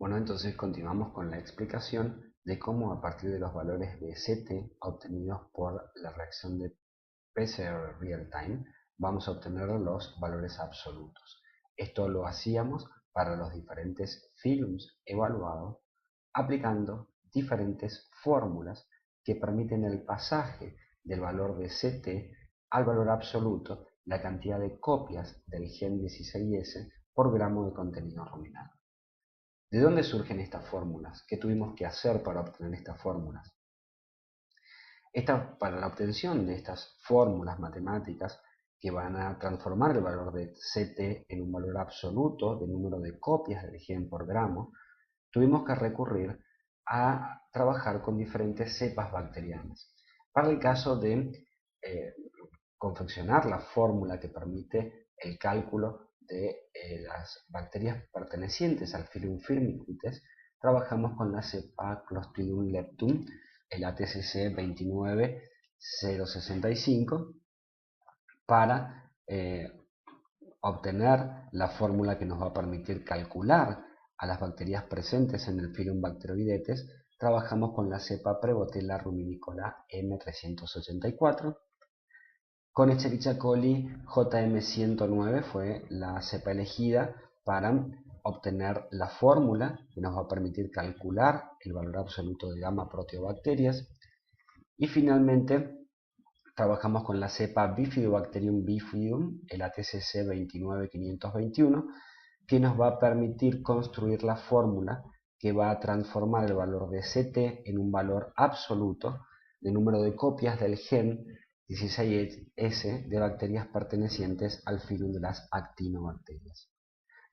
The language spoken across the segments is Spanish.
Bueno, entonces continuamos con la explicación de cómo a partir de los valores de CT obtenidos por la reacción de PCR real time vamos a obtener los valores absolutos. Esto lo hacíamos para los diferentes films evaluados aplicando diferentes fórmulas que permiten el pasaje del valor de CT al valor absoluto, la cantidad de copias del gen 16S por gramo de contenido ruminal. ¿De dónde surgen estas fórmulas? ¿Qué tuvimos que hacer para obtener estas fórmulas? Para la obtención de estas fórmulas matemáticas que van a transformar el valor de CT en un valor absoluto del número de copias del gen por gramo, tuvimos que recurrir a trabajar con diferentes cepas bacterianas. Para el caso de confeccionar la fórmula que permite el cálculo de las bacterias pertenecientes al Phylum Firmicutes, trabajamos con la cepa Clostridium leptum, el ATCC 29065, para obtener la fórmula que nos va a permitir calcular a las bacterias presentes en el Phylum Bacteroidetes. Trabajamos con la cepa Prevotella ruminicola M384. Con Escherichia coli JM109 fue la cepa elegida para obtener la fórmula que nos va a permitir calcular el valor absoluto de gamma proteobacterias. Y finalmente trabajamos con la cepa Bifidobacterium bifidum, el ATCC 29521, que nos va a permitir construir la fórmula que va a transformar el valor de CT en un valor absoluto de número de copias del gen 16S de bacterias pertenecientes al filum de las actinobacterias.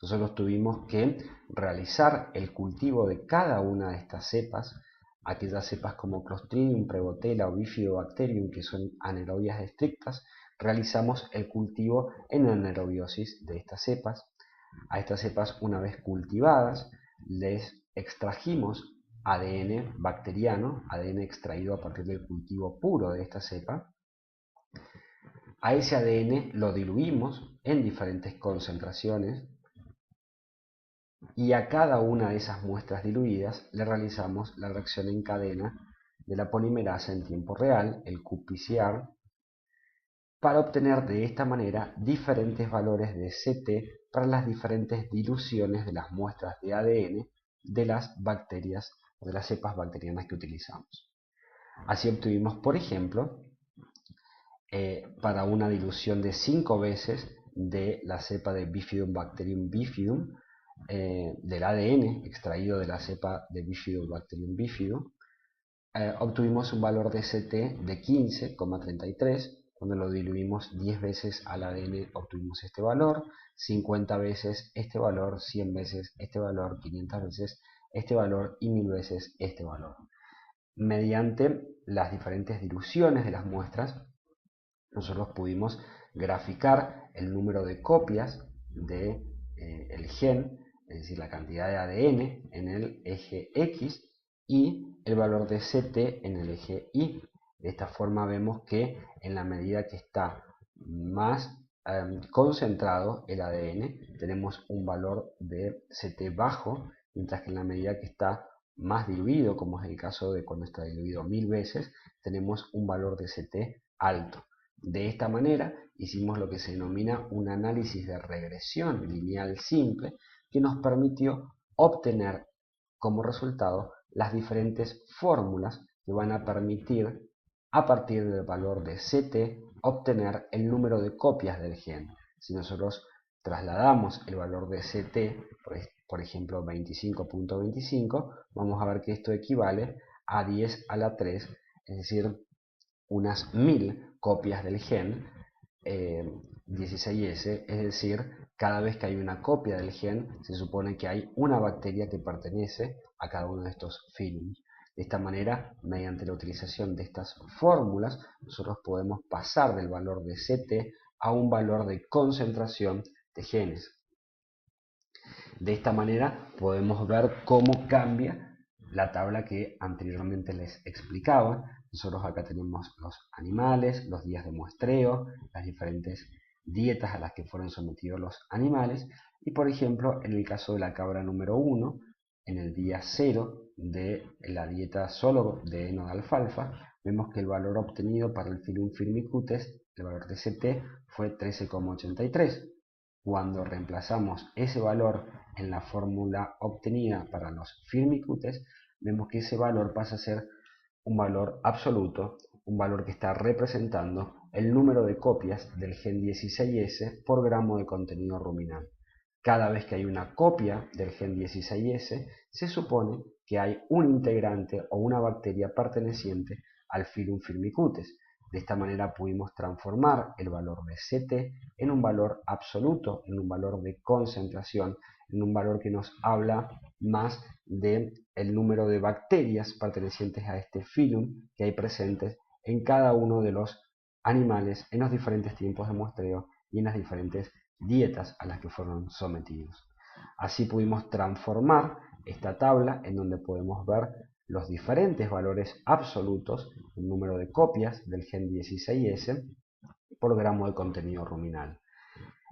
Nosotros tuvimos que realizar el cultivo de cada una de estas cepas, aquellas cepas como Clostridium, Prevotella o Bifidobacterium que son anaerobias estrictas, realizamos el cultivo en anaerobiosis de estas cepas. A estas cepas, una vez cultivadas, les extrajimos ADN bacteriano, ADN extraído a partir del cultivo puro de esta cepa. A ese ADN lo diluimos en diferentes concentraciones y a cada una de esas muestras diluidas le realizamos la reacción en cadena de la polimerasa en tiempo real, el qPCR, para obtener de esta manera diferentes valores de CT para las diferentes diluciones de las muestras de ADN de las bacterias o de las cepas bacterianas que utilizamos. Así obtuvimos, por ejemplo, para una dilución de 5 veces de la cepa de Bifidobacterium bifidum, del ADN extraído de la cepa de Bifidobacterium bifidum, obtuvimos un valor de CT de 15,33. Cuando lo diluimos 10 veces al ADN obtuvimos este valor, 50 veces este valor, 100 veces este valor, 500 veces este valor y 1000 veces este valor. Mediante las diferentes diluciones de las muestras, nosotros pudimos graficar el número de copias del gen, es decir, la cantidad de ADN en el eje X y el valor de CT en el eje Y. De esta forma vemos que en la medida que está más concentrado el ADN, tenemos un valor de CT bajo, mientras que en la medida que está más diluido, como es el caso de cuando está diluido 1000 veces, tenemos un valor de CT alto. De esta manera hicimos lo que se denomina un análisis de regresión lineal simple que nos permitió obtener como resultado las diferentes fórmulas que van a permitir a partir del valor de CT obtener el número de copias del gen. Si nosotros trasladamos el valor de CT, por ejemplo 25.25, vamos a ver que esto equivale a 10 a la 3, es decir, unas 1000 copias del gen 16S, es decir, cada vez que hay una copia del gen, se supone que hay una bacteria que pertenece a cada uno de estos filums. De esta manera, mediante la utilización de estas fórmulas, nosotros podemos pasar del valor de CT a un valor de concentración de genes. De esta manera podemos ver cómo cambia la tabla que anteriormente les explicaba. Nosotros acá tenemos los animales, los días de muestreo, las diferentes dietas a las que fueron sometidos los animales y por ejemplo en el caso de la cabra número 1 en el día 0 de la dieta solo de heno de alfalfa, vemos que el valor obtenido para el Filum firmicutes, el valor de CT, fue 13,83. Cuando reemplazamos ese valor en la fórmula obtenida para los firmicutes, vemos que ese valor pasa a ser un valor absoluto, un valor que está representando el número de copias del gen 16S por gramo de contenido ruminal. Cada vez que hay una copia del gen 16S, se supone que hay un integrante o una bacteria perteneciente al Filum firmicutes. De esta manera pudimos transformar el valor de CT en un valor absoluto, en un valor de concentración, en un valor que nos habla más del número de bacterias pertenecientes a este filum que hay presentes en cada uno de los animales en los diferentes tiempos de muestreo y en las diferentes dietas a las que fueron sometidos. Así pudimos transformar esta tabla en donde podemos ver los diferentes valores absolutos, el número de copias del gen 16S por gramo de contenido ruminal.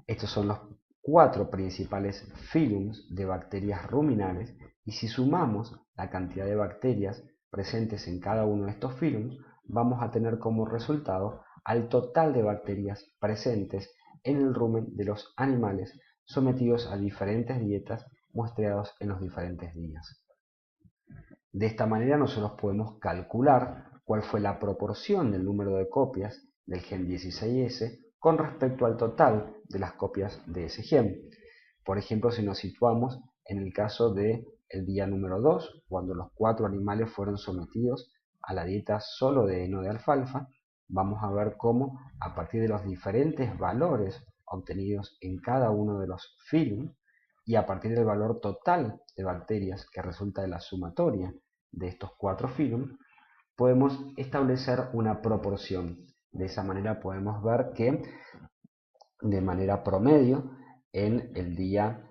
Estos son los 4 principales filums de bacterias ruminales y si sumamos la cantidad de bacterias presentes en cada uno de estos filums, vamos a tener como resultado al total de bacterias presentes en el rumen de los animales sometidos a diferentes dietas muestreados en los diferentes días. De esta manera nosotros podemos calcular cuál fue la proporción del número de copias del gen 16S con respecto al total de las copias de ese gen. Por ejemplo, si nos situamos en el caso del día número 2, cuando los 4 animales fueron sometidos a la dieta solo de heno de alfalfa, vamos a ver cómo a partir de los diferentes valores obtenidos en cada uno de los filums y a partir del valor total de bacterias que resulta de la sumatoria de estos 4 filums, podemos establecer una proporción. De esa manera podemos ver que de manera promedio en el día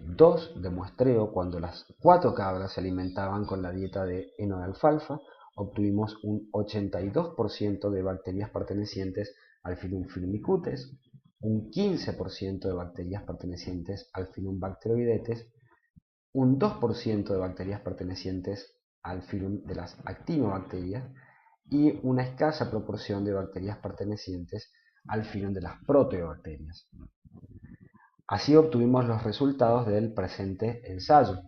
2 de muestreo, cuando las 4 cabras se alimentaban con la dieta de heno de alfalfa, obtuvimos un 82% de bacterias pertenecientes al Filum firmicutes, un 15% de bacterias pertenecientes al Filum bacteroidetes, un 2% de bacterias pertenecientes al filum de las actinobacterias y una escasa proporción de bacterias pertenecientes al filum de las proteobacterias. Así obtuvimos los resultados del presente ensayo.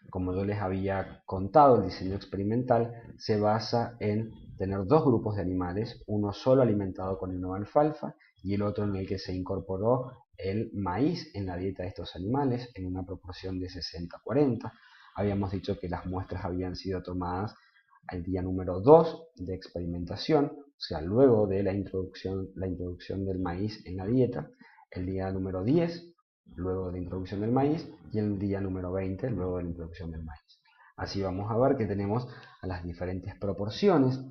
Como yo les había contado, el diseño experimental se basa en tener 2 grupos de animales, uno solo alimentado con heno de alfalfa y el otro en el que se incorporó el maíz en la dieta de estos animales en una proporción de 60-40. Habíamos dicho que las muestras habían sido tomadas al día número 2 de experimentación, o sea, luego de la introducción del maíz en la dieta, el día número 10 luego de la introducción del maíz y el día número 20 luego de la introducción del maíz. Así vamos a ver que tenemos a las diferentes proporciones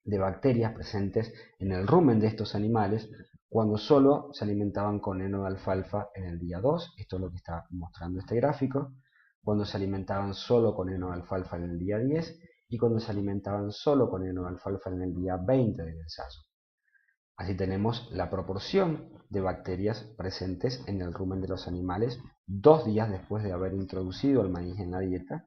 de bacterias presentes en el rumen de estos animales cuando solo se alimentaban con heno de alfalfa en el día 2, esto es lo que está mostrando este gráfico, cuando se alimentaban solo con heno de alfalfa en el día 10 y cuando se alimentaban solo con heno de alfalfa en el día 20 del ensayo. Así tenemos la proporción de bacterias presentes en el rumen de los animales 2 días después de haber introducido el maíz en la dieta,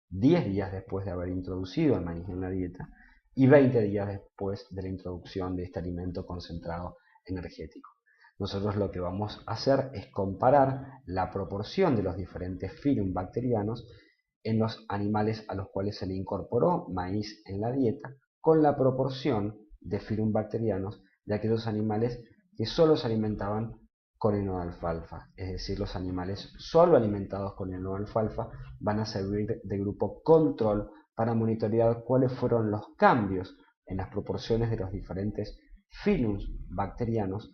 10 días después de haber introducido el maíz en la dieta y 20 días después de la introducción de este alimento concentrado energético. Nosotros lo que vamos a hacer es comparar la proporción de los diferentes filum bacterianos en los animales a los cuales se le incorporó maíz en la dieta con la proporción de filum bacterianos de aquellos animales que solo se alimentaban con heno de alfalfa. Es decir, los animales solo alimentados con heno de alfalfa van a servir de grupo control para monitorear cuáles fueron los cambios en las proporciones de los diferentes filums bacterianos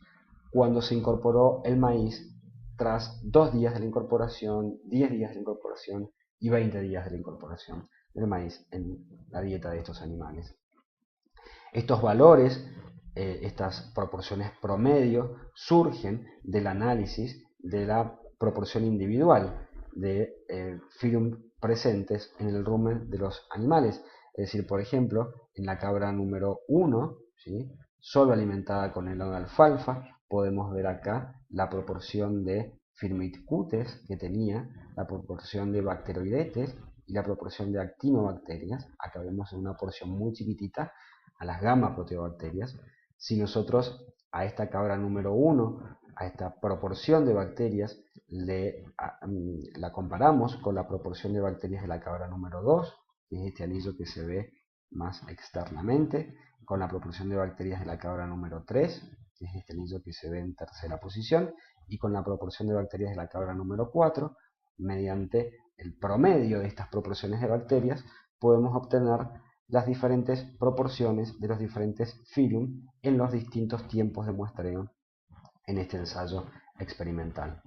cuando se incorporó el maíz tras 2 días de la incorporación, 10 días de la incorporación y 20 días de la incorporación del maíz en la dieta de estos animales. Estos valores, estas proporciones promedio, surgen del análisis de la proporción individual de filum presentes en el rumen de los animales. Es decir, por ejemplo, en la cabra número 1, ¿sí?, solo alimentada con heno de alfalfa, podemos ver acá la proporción de Firmicutes, que tenía la proporción de bacteroidetes y la proporción de actinobacterias. Acá vemos en una porción muy chiquitita a las gamma proteobacterias. Si nosotros a esta cabra número 1, a esta proporción de bacterias, la comparamos con la proporción de bacterias de la cabra número 2, que es este anillo que se ve más externamente, con la proporción de bacterias de la cabra número 3, que es este anillo que se ve en tercera posición, y con la proporción de bacterias de la cabra número 4, mediante el promedio de estas proporciones de bacterias, podemos obtener las diferentes proporciones de los diferentes filum en los distintos tiempos de muestreo en este ensayo experimental.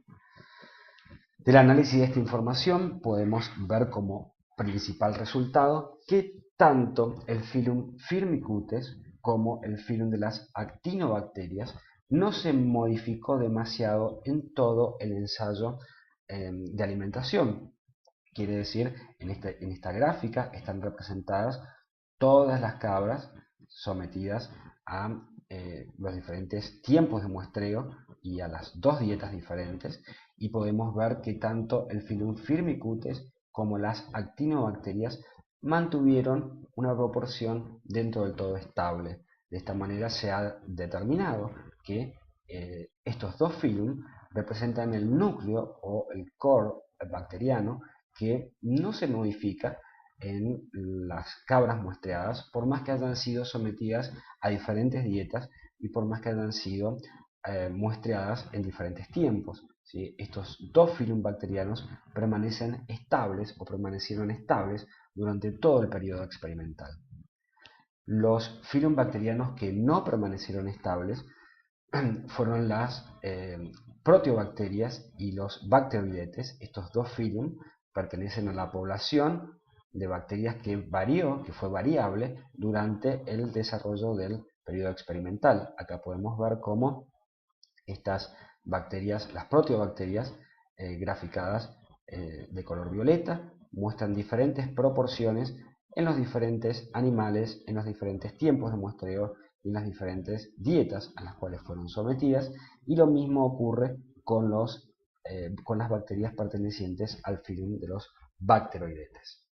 Del análisis de esta información podemos ver como principal resultado que tanto el filum Firmicutes como el filum de las actinobacterias no se modificó demasiado en todo el ensayo de alimentación. Quiere decir, en esta gráfica están representadas todas las cabras sometidas a los diferentes tiempos de muestreo y a las dos dietas diferentes, y podemos ver que tanto el filum Firmicutes como las actinobacterias mantuvieron una proporción dentro del todo estable. De esta manera se ha determinado que estos dos filum representan el núcleo o el core bacteriano que no se modifica en las cabras muestreadas, por más que hayan sido sometidas a diferentes dietas y por más que hayan sido muestreadas en diferentes tiempos. ¿Sí? Estos dos filum bacterianos permanecen estables o permanecieron estables durante todo el periodo experimental. Los filum bacterianos que no permanecieron estables fueron las proteobacterias y los bacteroidetes. Estos dos filum pertenecen a la población de bacterias que varió, que fue variable durante el desarrollo del periodo experimental. Acá podemos ver cómo estas bacterias, las proteobacterias, graficadas de color violeta, muestran diferentes proporciones en los diferentes animales, en los diferentes tiempos de muestreo y en las diferentes dietas a las cuales fueron sometidas, y lo mismo ocurre con las bacterias pertenecientes al filum de los bacteroidetes.